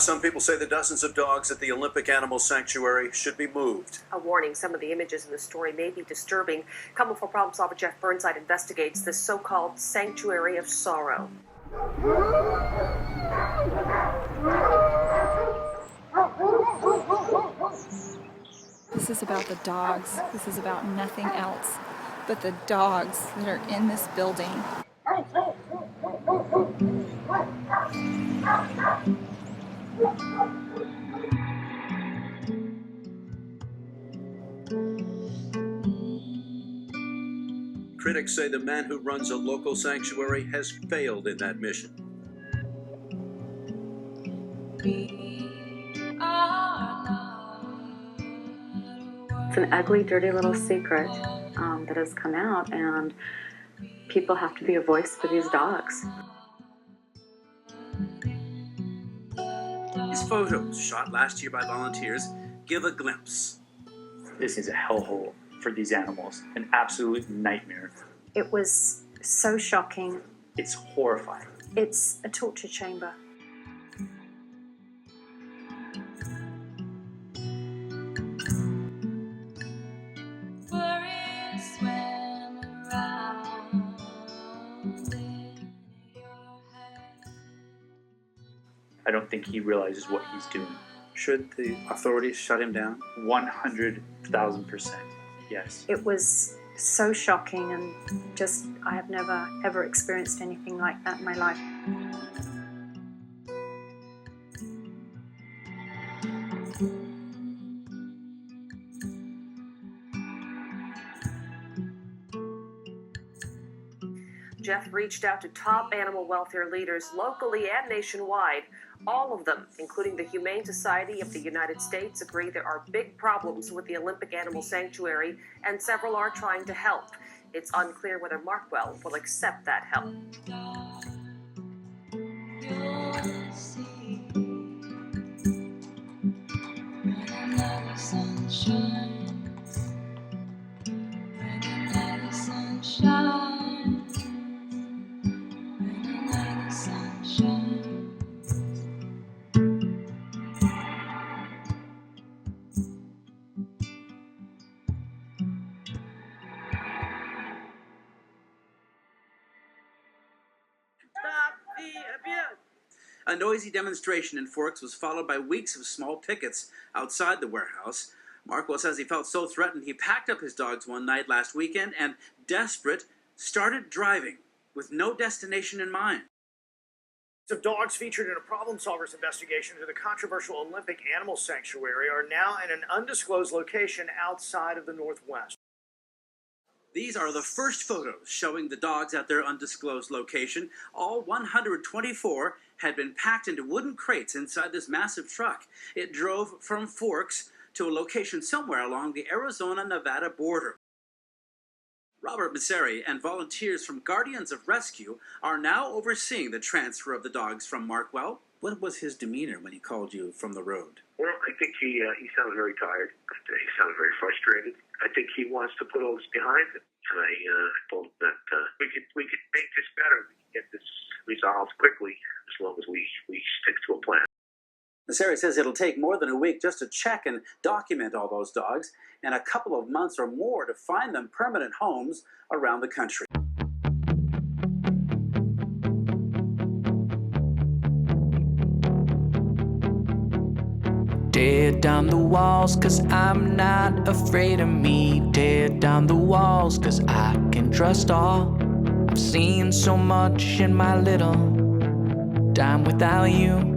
Some people say the dozens of dogs at the Olympic Animal Sanctuary should be moved. A warning, some of the images in the story may be disturbing. Coming for problem solver Jeff Burnside investigates this so-called sanctuary of sorrow. This is about the dogs. This is about nothing else but the dogs that are in this building. Critics say the man who runs a local sanctuary has failed in that mission. It's an ugly, dirty little secret that has come out, and people have to be a voice for these dogs. These photos, shot last year by volunteers, give a glimpse. This is a hellhole for these animals, an absolute nightmare. It was so shocking. It's horrifying. It's a torture chamber. I don't think he realizes what he's doing. Should the authorities shut him down? 100,000%, yes. It was so shocking, and just, I have never ever experienced anything like that in my life. Jeff reached out to top animal welfare leaders locally and nationwide. All of them, including the Humane Society of the United States, agree there are big problems with the Olympic Animal Sanctuary, and several are trying to help. It's unclear whether Markwell will accept that help. A noisy demonstration in Forks was followed by weeks of small pickets outside the warehouse. Markwell says he felt so threatened he packed up his dogs one night last weekend and, desperate, started driving with no destination in mind. Of dogs featured in a problem solvers investigation into the controversial Olympic Animal Sanctuary are now in an undisclosed location outside of the Northwest. These are the first photos showing the dogs at their undisclosed location. All 124 had been packed into wooden crates inside this massive truck. It drove from Forks to a location somewhere along the Arizona-Nevada border. Robert Messeri and volunteers from Guardians of Rescue are now overseeing the transfer of the dogs from Markwell. What was his demeanor when he called you from the road? Well, I think he sounded very tired. He sounded very frustrated. I think he wants to put all this behind him. And I told him that we could make this better. We can get this resolved quickly as long as we stick to a plan. Messeri says it'll take more than a week just to check and document all those dogs, and a couple of months or more to find them permanent homes around the country. Tear down the walls, 'cause I'm not afraid of me. Tear down the walls, 'cause I can trust all. I've seen so much in my little time without you.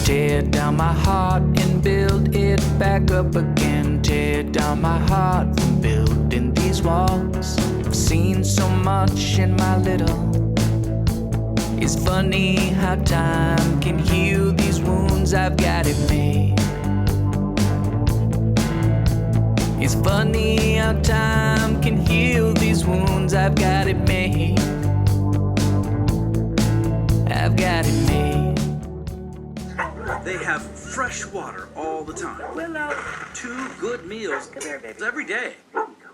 Tear down my heart and build it back up again. Tear down my heart from building these walls. I've seen so much in my little. It's funny how time can heal these wounds. I've got it made. It's funny how time can heal these wounds. I've got it made. I've got it made. They have fresh water all the time. 2 good meals every day.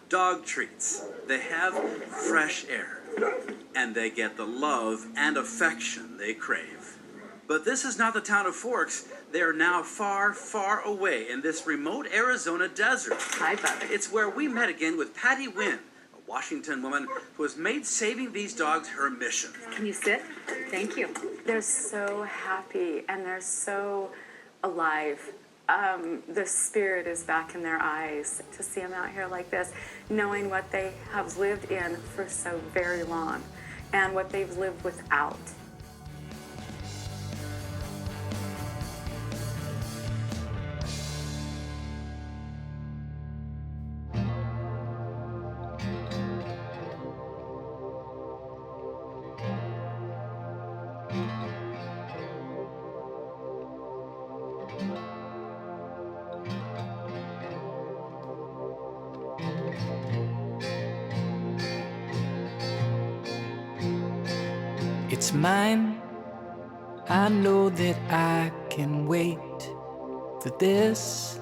dog treats. They have fresh air, and they get the love and affection they crave. But this is not the town of Forks. They are now far, far away in this remote Arizona desert. Hi, Bubby. It's where we met again with Patty Wynn, a Washington woman who has made saving these dogs her mission. Can you sit? Thank you. They're so happy and they're so alive. The spirit is back in their eyes to see them out here like this, knowing what they have lived in for so very long and what they've lived without. It's mine. I know that I can wait for this.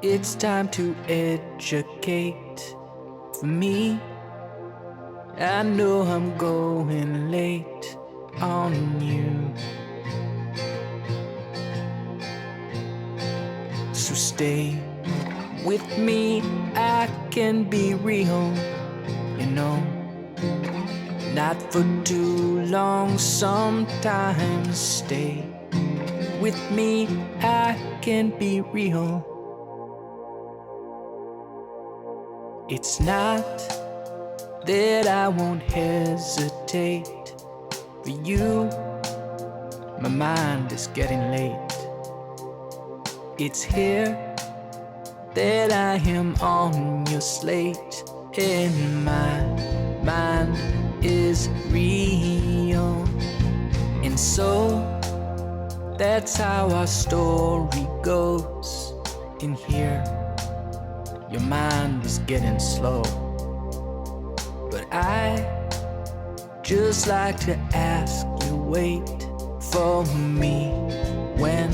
It's time to educate for me. I know I'm going late on you. So stay with me. I can be real, you know. Not for too long, sometimes stay with me, I can be real. It's not that I won't hesitate for you, my mind is getting late. It's here that I am on your slate, and my mind is real. And so that's how our story goes. In here, your mind is getting slow, but I just like to ask you, wait for me when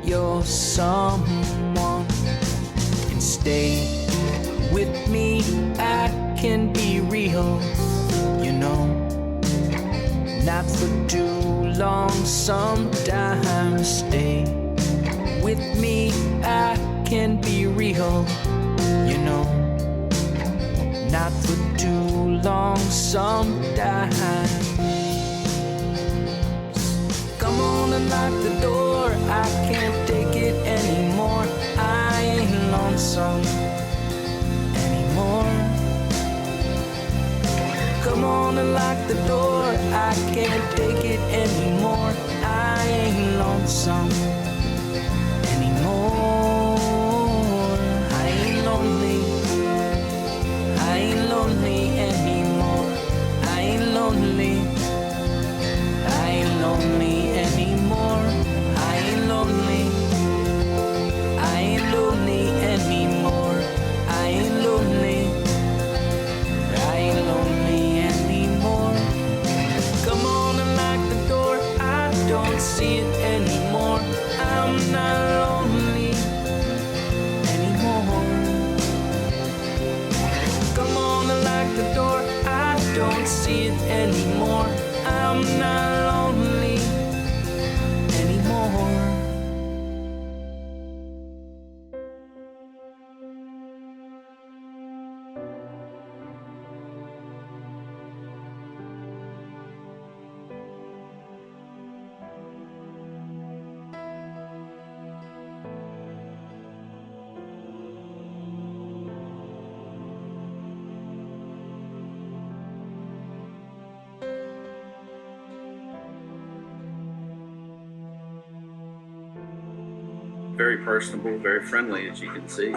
you're someone, and stay with me. I can be real, you know, not for too long, sometimes stay with me. I can be real, you know, not for too long, sometimes. Come on and lock the door, I can't take it anymore. I ain't lonesome anymore. Come on and lock the door, I can't take it anymore. I ain't lonesome anymore. I ain't lonely, I ain't lonely anymore. I ain't lonely, I ain't lonely anymore. I ain't lonely, I ain't lonely anymore. I ain't lonely, I ain't lonely anymore. Come on and lock the door, I don't see it anymore. I'm not lonely anymore. Come on and lock the door, I don't see it anymore. I'm not lonely anymore. Very personable, very friendly, as you can see.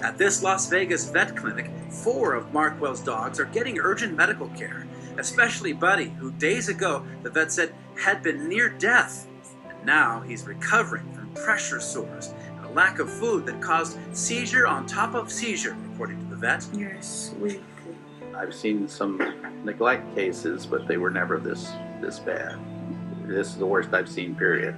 At this Las Vegas vet clinic, 4 of Markwell's dogs are getting urgent medical care, especially Buddy, who days ago the vet said had been near death. And now he's recovering from pressure sores and a lack of food that caused seizure on top of seizure, according to the vet. You're sweet. I've seen some neglect cases, but they were never this bad. This is the worst I've seen, period.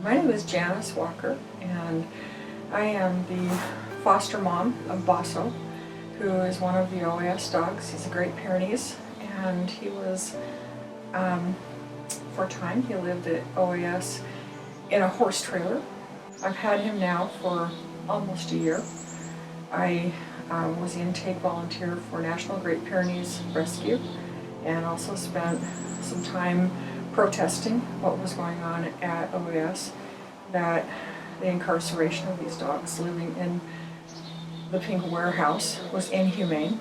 My name is Janice Walker, and I am the foster mom of Bosso, who is one of the OAS dogs. He's a Great Pyrenees, and he was, for a time, he lived at OAS in a horse trailer. I've had him now for almost a year. I was the intake volunteer for National Great Pyrenees Rescue, and also spent some time protesting what was going on at OAS, that the incarceration of these dogs living in the pink warehouse was inhumane,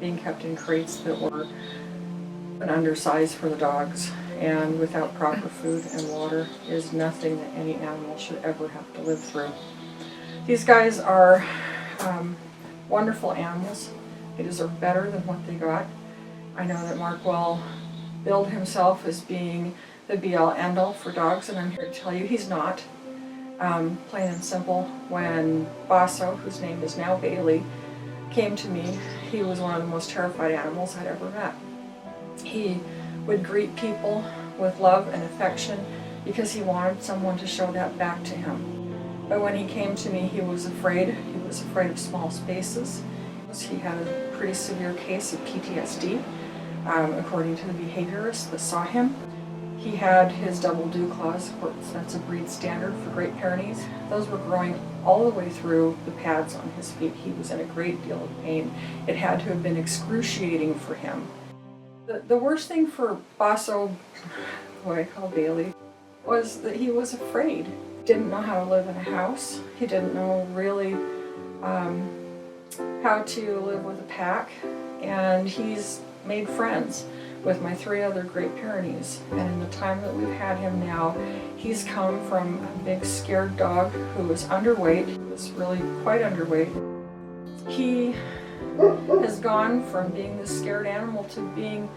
being kept in crates that were an undersize for the dogs and without proper food and water is nothing that any animal should ever have to live through. These guys are wonderful animals. They deserve better than what they got. I know that Markwell billed himself as being the be-all end-all for dogs, and I'm here to tell you he's not. Plain and simple, when Bosso, whose name is now Bailey, came to me, he was one of the most terrified animals I'd ever met. He would greet people with love and affection because he wanted someone to show that back to him. But when he came to me, he was afraid. He was afraid of small spaces. He had a pretty severe case of PTSD, according to the behaviorist that saw him. He had his double dew claws, of course that's a breed standard for Great Pyrenees. Those were growing all the way through the pads on his feet. He was in a great deal of pain. It had to have been excruciating for him. The worst thing for Bosso, who I call Bailey, was that he was afraid. Didn't know how to live in a house. He didn't know really how to live with a pack. And he's made friends with my 3 other Great Pyrenees. And in the time that we've had him now, he's come from a big scared dog who was underweight. He was really quite underweight. He has gone from being this scared animal to being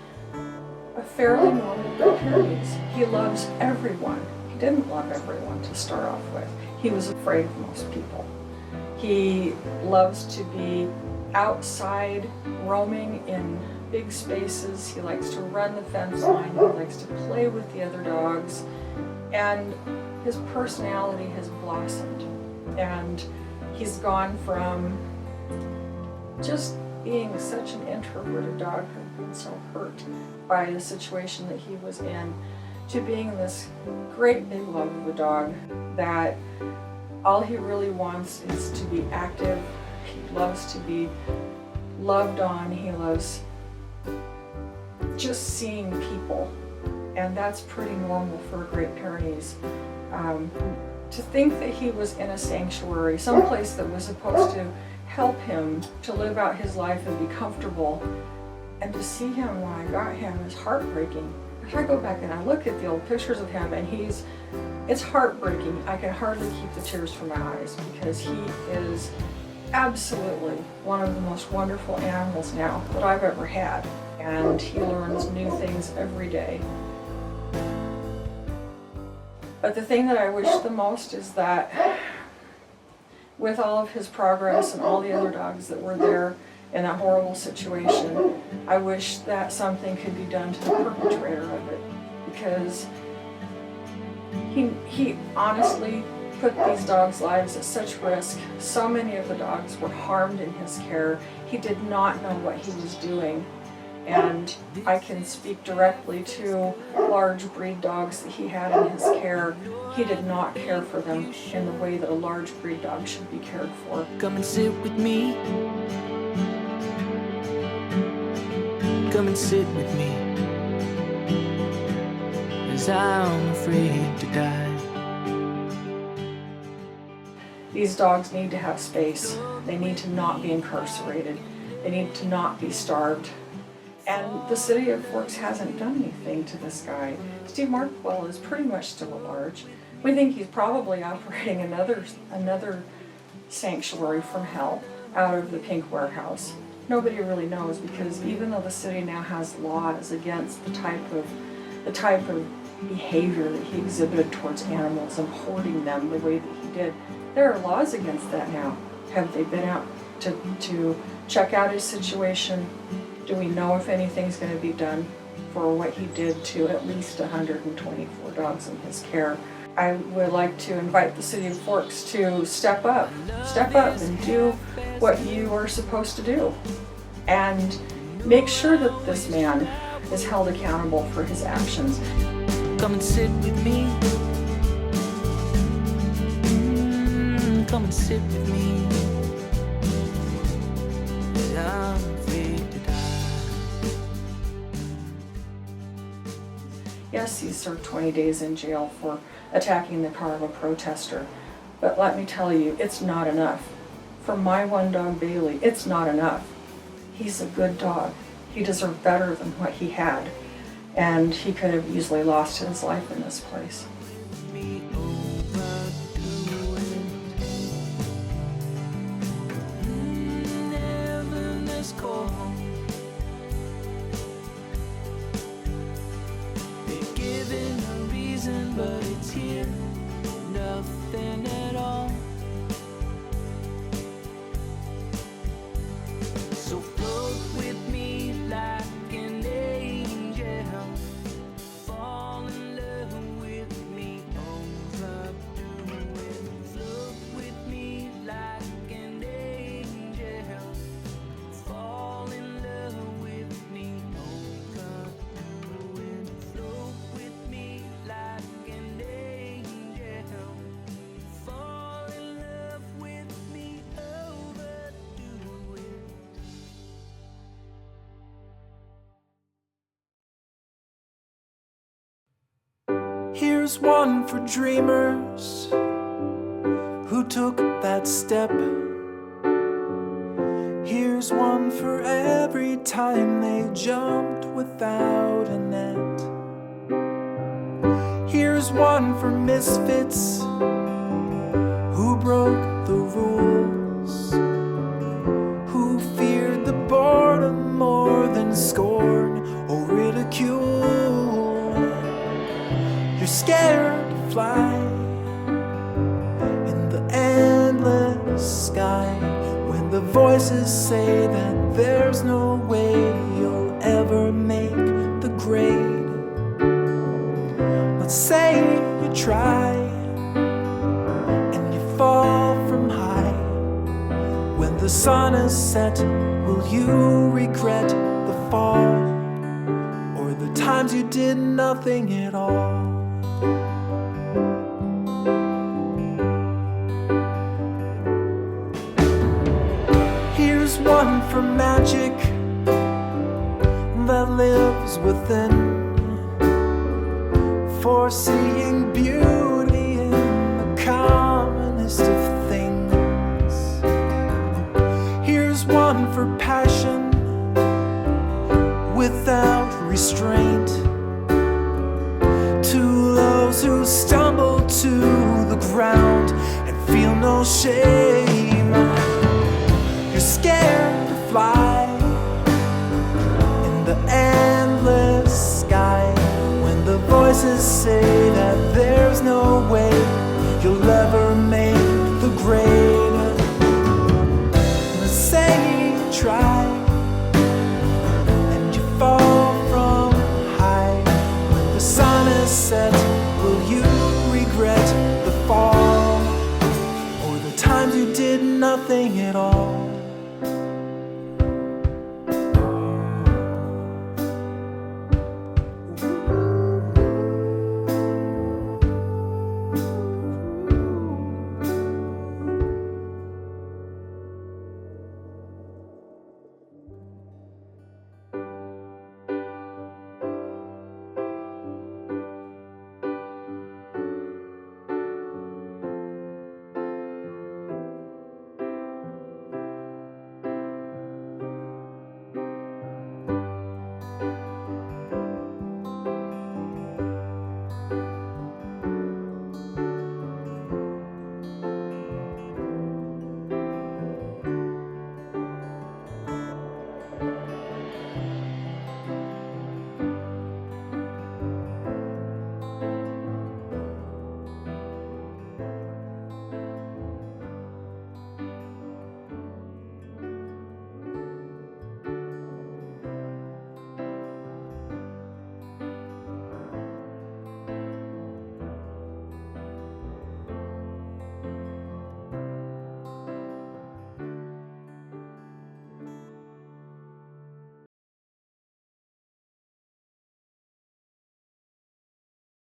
a fairly normal Great Pyrenees. He loves everyone. He didn't love everyone to start off with. He was afraid of most people. He loves to be outside, roaming in big spaces. He likes to run the fence line. He likes to play with the other dogs. And his personality has blossomed. And he's gone from just being such an introverted dog who had been so hurt by the situation that he was in, to being this great big love of a dog that all he really wants is to be active. He loves to be loved on. He loves just seeing people, and that's pretty normal for Great Pyrenees. To think that he was in a sanctuary, someplace that was supposed to help him to live out his life and be comfortable, and to see him when I got him is heartbreaking. If I go back and I look at the old pictures of him, and it's heartbreaking. I can hardly keep the tears from my eyes because he is absolutely one of the most wonderful animals now that I've ever had. And he learns new things every day. But the thing that I wish the most is that with all of his progress and all the other dogs that were there in that horrible situation, I wish that something could be done to the perpetrator of it, because he honestly put these dogs' lives at such risk. So many of the dogs were harmed in his care. He did not know what he was doing. And I can speak directly to large breed dogs that he had in his care. He did not care for them in the way that a large breed dog should be cared for. Come and sit with me. Come and sit with me, 'cause I'm afraid to die. These dogs need to have space. They need to not be incarcerated. They need to not be starved. And the city of Forks hasn't done anything to this guy. Steve Markwell is pretty much still at large. We think he's probably operating another sanctuary from hell out of the pink warehouse. Nobody really knows, because even though the city now has laws against the type of behavior that he exhibited towards animals and hoarding them the way that he did, there are laws against that now. Have they been out to check out his situation? Do we know if anything's going to be done for what he did to at least 124 dogs in his care? I would like to invite the City of Forks to step up and do what you are supposed to do. And make sure that this man is held accountable for his actions. Come and sit with me. Come and sit with me. I'm afraid to die. Yes, he served 20 days in jail for attacking the car of a protester. But let me tell you, it's not enough. For my one dog, Bailey, it's not enough. He's a good dog. He deserved better than what he had. And he could have easily lost his life in this place. But it's here, nothing at all. So float with me like an angel. Fall in love with me, overdo it. Float with me like an angel. Fall in love with me, overdo it. Float with me like Here's one for dreamers who took that step. Here's one for every time they jumped without a net. Here's one for misfits who broke the rules, who feared the boredom more than scorn or ridicule. You're scared to fly in the endless sky when the voices say that there's no way you'll ever make the grade. Let's say you try and you fall from high. When the sun is set, will you regret the fall or the times you did nothing at all? Here's one for magic that lives within, for seeing beauty in the commonest of things. Here's one for passion without restraint, to those who stumble to the ground and feel no shame. You're scared to fly in the endless sky when the voices say